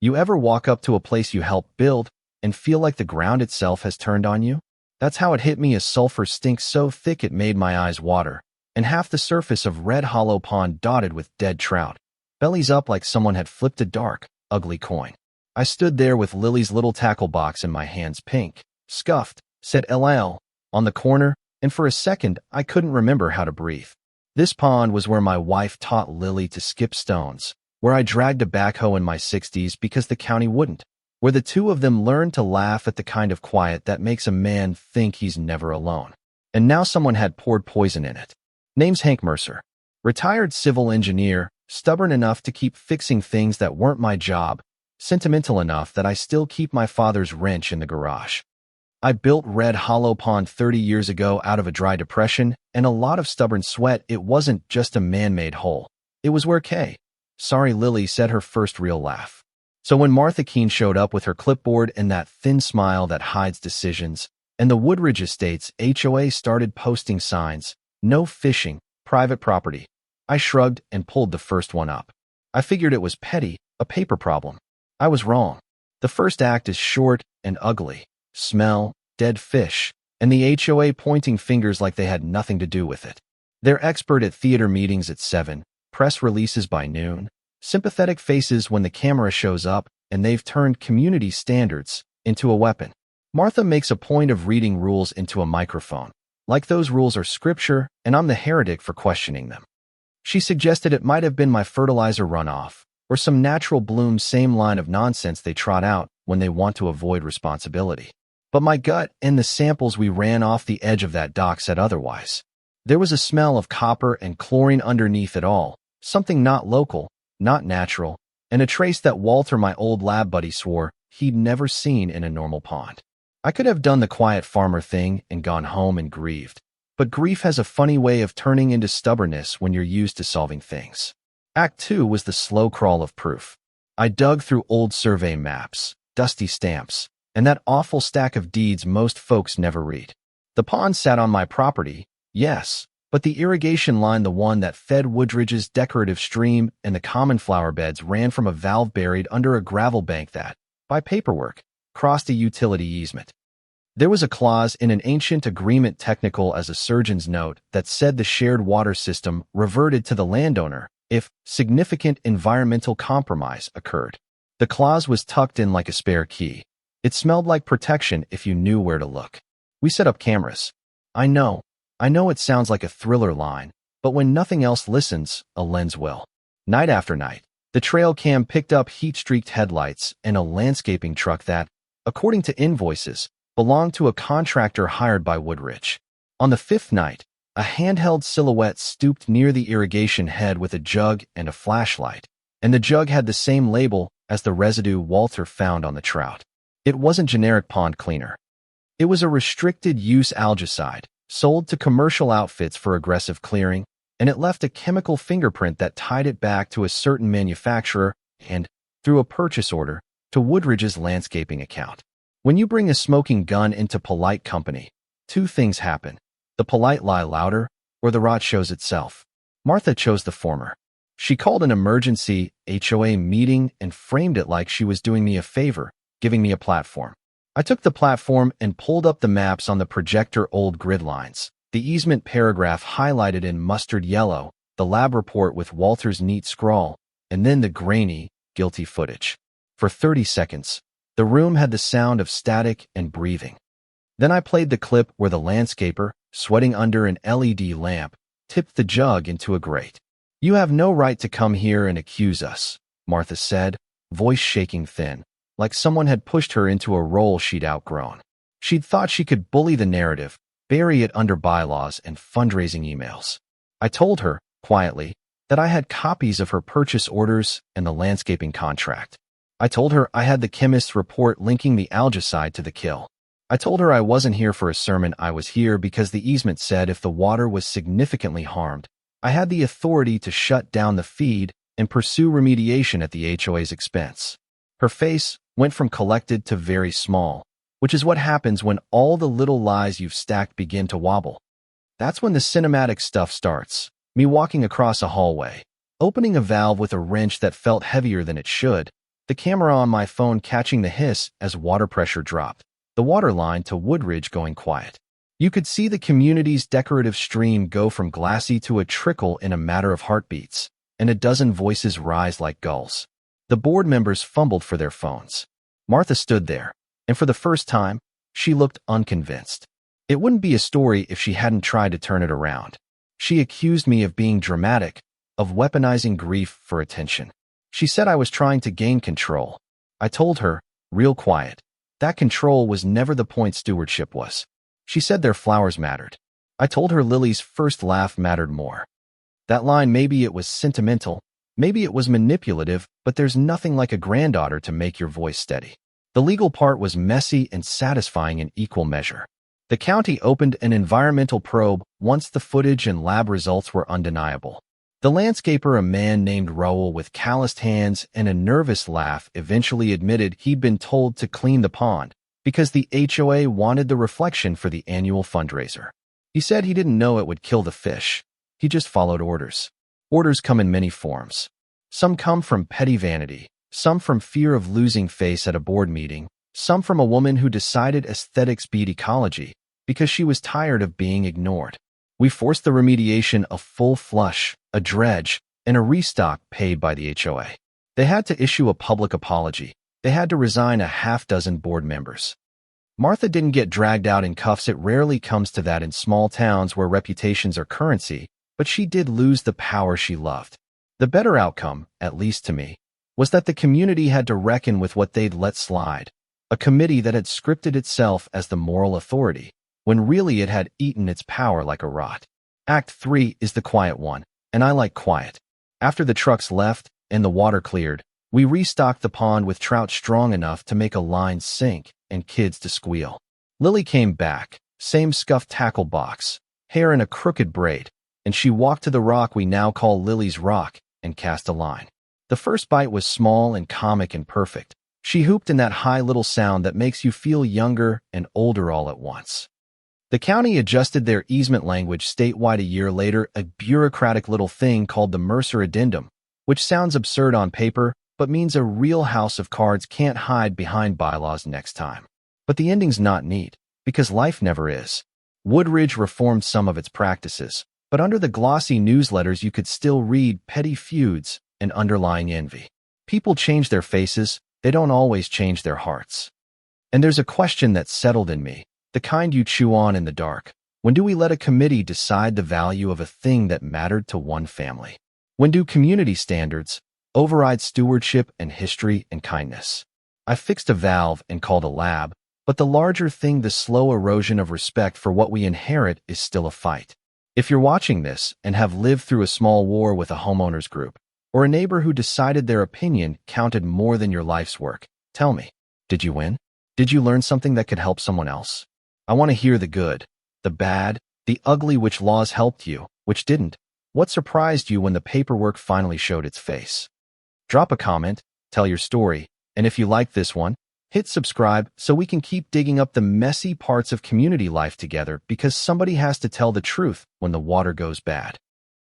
You ever walk up to a place you helped build and feel like the ground itself has turned on you? That's how it hit me as sulfur stinks so thick it made my eyes water, and half the surface of Red Hollow Pond dotted with dead trout, bellies up like someone had flipped a dark, ugly coin. I stood there with Lily's little tackle box in my hands, pink, scuffed, said LL, on the corner, and for a second I couldn't remember how to breathe. This pond was where my wife taught Lily to skip stones, where I dragged a backhoe in my 60s because the county wouldn't, where the two of them learned to laugh at the kind of quiet that makes a man think he's never alone. And now someone had poured poison in it. Name's Hank Mercer. Retired civil engineer, stubborn enough to keep fixing things that weren't my job, sentimental enough that I still keep my father's wrench in the garage. I built Red Hollow Pond 30 years ago out of a dry depression and a lot of stubborn sweat. It wasn't just a man-made hole. It was where Sorry Lily said her first real laugh. So when Martha Keene showed up with her clipboard and that thin smile that hides decisions, and the Woodridge Estates HOA started posting signs, no fishing, private property, I shrugged and pulled the first one up. I figured it was petty, a paper problem. I was wrong. The first act is short and ugly. Smell, dead fish, and the HOA pointing fingers like they had nothing to do with it. They're expert at theater meetings at 7, press releases by noon, sympathetic faces when the camera shows up, and they've turned community standards into a weapon. Martha makes a point of reading rules into a microphone, like those rules are scripture and I'm the heretic for questioning them. She suggested it might have been my fertilizer runoff, or some natural bloom, same line of nonsense they trot out when they want to avoid responsibility. But my gut and the samples we ran off the edge of that dock said otherwise. There was a smell of copper and chlorine underneath it all, something not local, not natural, and a trace that Walter, my old lab buddy, swore he'd never seen in a normal pond. I could have done the quiet farmer thing and gone home and grieved, but grief has a funny way of turning into stubbornness when you're used to solving things. Act 2 was the slow crawl of proof. I dug through old survey maps, dusty stamps, and that awful stack of deeds most folks never read. The pond sat on my property, yes, but the irrigation line, the one that fed Woodridge's decorative stream, and the common flower beds ran from a valve buried under a gravel bank that, by paperwork, crossed a utility easement. There was a clause in an ancient agreement, technical as a surgeon's note, that said the shared water system reverted to the landowner if significant environmental compromise occurred. The clause was tucked in like a spare key. It smelled like protection if you knew where to look. We set up cameras. I know it sounds like a thriller line, but when nothing else listens, a lens will. Night after night, the trail cam picked up heat-streaked headlights and a landscaping truck that, according to invoices, belonged to a contractor hired by Woodridge. On the 5th night, a handheld silhouette stooped near the irrigation head with a jug and a flashlight, and the jug had the same label as the residue Walter found on the trout. It wasn't generic pond cleaner. It was a restricted-use algicide, sold to commercial outfits for aggressive clearing, and it left a chemical fingerprint that tied it back to a certain manufacturer and, through a purchase order, to Woodridge's landscaping account. When you bring a smoking gun into polite company, two things happen. The polite lie louder, or the rot shows itself. Martha chose the former. She called an emergency HOA meeting and framed it like she was doing me a favor, giving me a platform. I took the platform and pulled up the maps on the projector, old grid lines, the easement paragraph highlighted in mustard yellow, the lab report with Walter's neat scrawl, and then the grainy, guilty footage. For 30 seconds, the room had the sound of static and breathing. Then I played the clip where the landscaper, sweating under an LED lamp, tipped the jug into a grate. "You have no right to come here and accuse us," Martha said, voice shaking thin, like someone had pushed her into a role she'd outgrown. She'd thought she could bully the narrative, bury it under bylaws and fundraising emails. I told her, quietly, that I had copies of her purchase orders and the landscaping contract. I told her I had the chemist's report linking the algicide to the kill. I told her I wasn't here for a sermon. I was here because the easement said if the water was significantly harmed, I had the authority to shut down the feed and pursue remediation at the HOA's expense. Her face went from collected to very small, which is what happens when all the little lies you've stacked begin to wobble. That's when the cinematic stuff starts. Me walking across a hallway, opening a valve with a wrench that felt heavier than it should, the camera on my phone catching the hiss as water pressure dropped, the water line to Woodridge going quiet. You could see the community's decorative stream go from glassy to a trickle in a matter of heartbeats, and a dozen voices rise like gulls. The board members fumbled for their phones. Martha stood there, and for the first time, she looked unconvinced. It wouldn't be a story if she hadn't tried to turn it around. She accused me of being dramatic, of weaponizing grief for attention. She said I was trying to gain control. I told her, real quiet, that control was never the point, stewardship was. She said their flowers mattered. I told her Lily's first laugh mattered more. That line, maybe it was sentimental, maybe it was manipulative, but there's nothing like a granddaughter to make your voice steady. The legal part was messy and satisfying in equal measure. The county opened an environmental probe once the footage and lab results were undeniable. The landscaper, a man named Raoul with calloused hands and a nervous laugh, eventually admitted he'd been told to clean the pond because the HOA wanted the reflection for the annual fundraiser. He said he didn't know it would kill the fish. He just followed orders. Orders come in many forms. Some come from petty vanity, some from fear of losing face at a board meeting, some from a woman who decided aesthetics beat ecology because she was tired of being ignored. We forced the remediation a full flush, a dredge, and a restock paid by the HOA. They had to issue a public apology. They had to resign a half-dozen board members. Martha didn't get dragged out in cuffs. It rarely comes to that in small towns where reputations are currency, but she did lose the power she loved. The better outcome, at least to me, was that the community had to reckon with what they'd let slide, a committee that had scripted itself as the moral authority, when really it had eaten its power like a rot. Act 3 is the quiet one, and I like quiet. After the trucks left and the water cleared, we restocked the pond with trout strong enough to make a line sink and kids to squeal. Lily came back, same scuffed tackle box, hair in a crooked braid, and she walked to the rock we now call Lily's Rock and cast a line. The first bite was small and comic and perfect. She hooped in that high little sound that makes you feel younger and older all at once. The county adjusted their easement language statewide a year later, a bureaucratic little thing called the Mercer Addendum, which sounds absurd on paper, but means a real house of cards can't hide behind bylaws next time. But the ending's not neat, because life never is. Woodridge reformed some of its practices, but under the glossy newsletters you could still read petty feuds and underlying envy. People change their faces, they don't always change their hearts. And there's a question that settled in me, the kind you chew on in the dark. When do we let a committee decide the value of a thing that mattered to one family? When do community standards override stewardship and history and kindness? I fixed a valve and called a lab, but the larger thing, the slow erosion of respect for what we inherit, is still a fight. If you're watching this and have lived through a small war with a homeowners group, or a neighbor who decided their opinion counted more than your life's work, tell me, did you win? Did you learn something that could help someone else? I want to hear the good, the bad, the ugly, which laws helped you, which didn't. What surprised you when the paperwork finally showed its face? Drop a comment, tell your story, and if you like this one, hit subscribe so we can keep digging up the messy parts of community life together, because somebody has to tell the truth when the water goes bad.